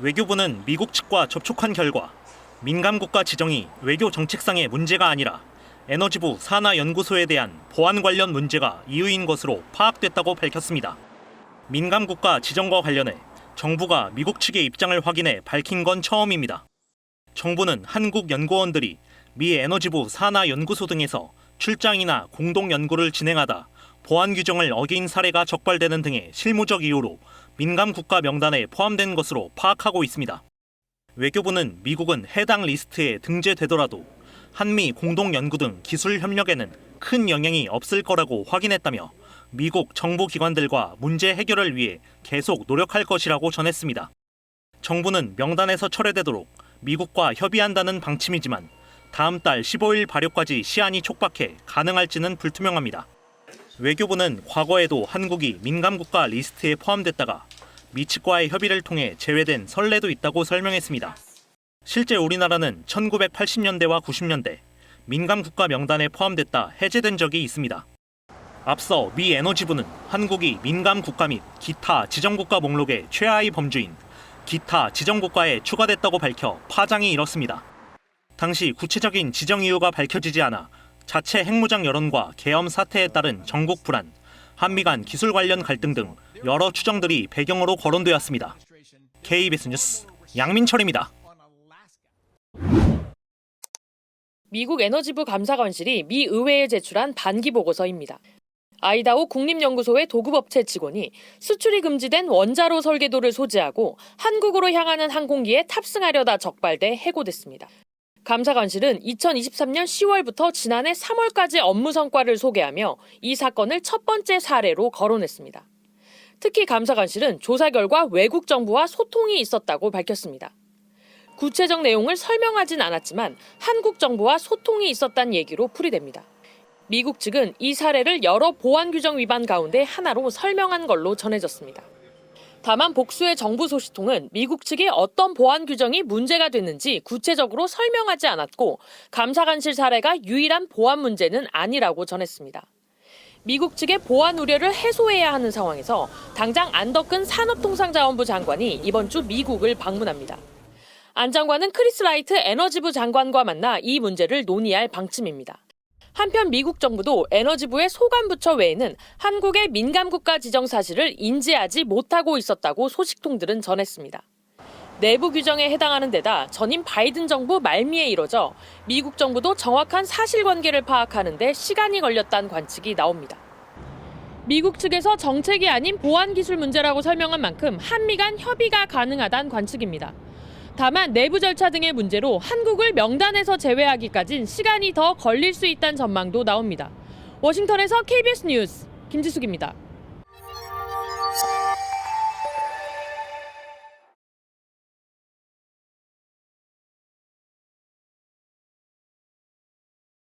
외교부는 미국 측과 접촉한 결과 민감국가 지정이 외교 정책상의 문제가 아니라 에너지부 산하연구소에 대한 보안 관련 문제가 이유인 것으로 파악됐다고 밝혔습니다. 민감국가 지정과 관련해 정부가 미국 측의 입장을 확인해 밝힌 건 처음입니다. 정부는 한국 연구원들이 미 에너지부 산하연구소 등에서 출장이나 공동 연구를 진행하다 보안 규정을 어긴 사례가 적발되는 등의 실무적 이유로 민감 국가 명단에 포함된 것으로 파악하고 있습니다. 외교부는 미국은 해당 리스트에 등재되더라도 한미 공동 연구 등 기술 협력에는 큰 영향이 없을 거라고 확인했다며 미국 정부 기관들과 문제 해결을 위해 계속 노력할 것이라고 전했습니다. 정부는 명단에서 철회되도록 미국과 협의한다는 방침이지만 다음 달 15일 발효까지 시한이 촉박해 가능할지는 불투명합니다. 외교부는 과거에도 한국이 민감국가 리스트에 포함됐다가 미 측과의 협의를 통해 제외된 선례도 있다고 설명했습니다. 실제 우리나라는 1980년대와 90년대 민감국가 명단에 포함됐다 해제된 적이 있습니다. 앞서 미 에너지부는 한국이 민감국가 및 기타 지정국가 목록의 최하위 범주인 기타 지정국가에 추가됐다고 밝혀 파장이 일었습니다. 당시 구체적인 지정 이유가 밝혀지지 않아 자체 핵무장 여론과 계엄 사태에 따른 전국 불안, 한미 간 기술 관련 갈등 등 여러 추정들이 배경으로 거론되었습니다. KBS 뉴스 양민철입니다. 미국 에너지부 감사관실이 미 의회에 제출한 반기 보고서입니다. 아이다호 국립연구소의 도급업체 직원이 수출이 금지된 원자로 설계도를 소지하고 한국으로 향하는 항공기에 탑승하려다 적발돼 해고됐습니다. 감사관실은 2023년 10월부터 지난해 3월까지 업무 성과를 소개하며 이 사건을 첫 번째 사례로 거론했습니다. 특히 감사관실은 조사 결과 외국 정부와 소통이 있었다고 밝혔습니다. 구체적 내용을 설명하진 않았지만 한국 정부와 소통이 있었다는 얘기로 풀이됩니다. 미국 측은 이 사례를 여러 보안 규정 위반 가운데 하나로 설명한 걸로 전해졌습니다. 다만 복수의 정부 소식통은 미국 측의 어떤 보안 규정이 문제가 됐는지 구체적으로 설명하지 않았고 감사관실 사례가 유일한 보안 문제는 아니라고 전했습니다. 미국 측의 보안 우려를 해소해야 하는 상황에서 당장 안덕근 산업통상자원부 장관이 이번 주 미국을 방문합니다. 안 장관은 크리스 라이트 에너지부 장관과 만나 이 문제를 논의할 방침입니다. 한편 미국 정부도 에너지부의 소관부처 외에는 한국의 민감국가 지정 사실을 인지하지 못하고 있었다고 소식통들은 전했습니다. 내부 규정에 해당하는 데다 전임 바이든 정부 말미에 이뤄져 미국 정부도 정확한 사실관계를 파악하는 데 시간이 걸렸다는 관측이 나옵니다. 미국 측에서 정책이 아닌 보안기술 문제라고 설명한 만큼 한미 간 협의가 가능하다는 관측입니다. 다만 내부 절차 등의 문제로 한국을 명단에서 제외하기까진 시간이 더 걸릴 수 있다는 전망도 나옵니다. 워싱턴에서 KBS 뉴스 김지숙입니다.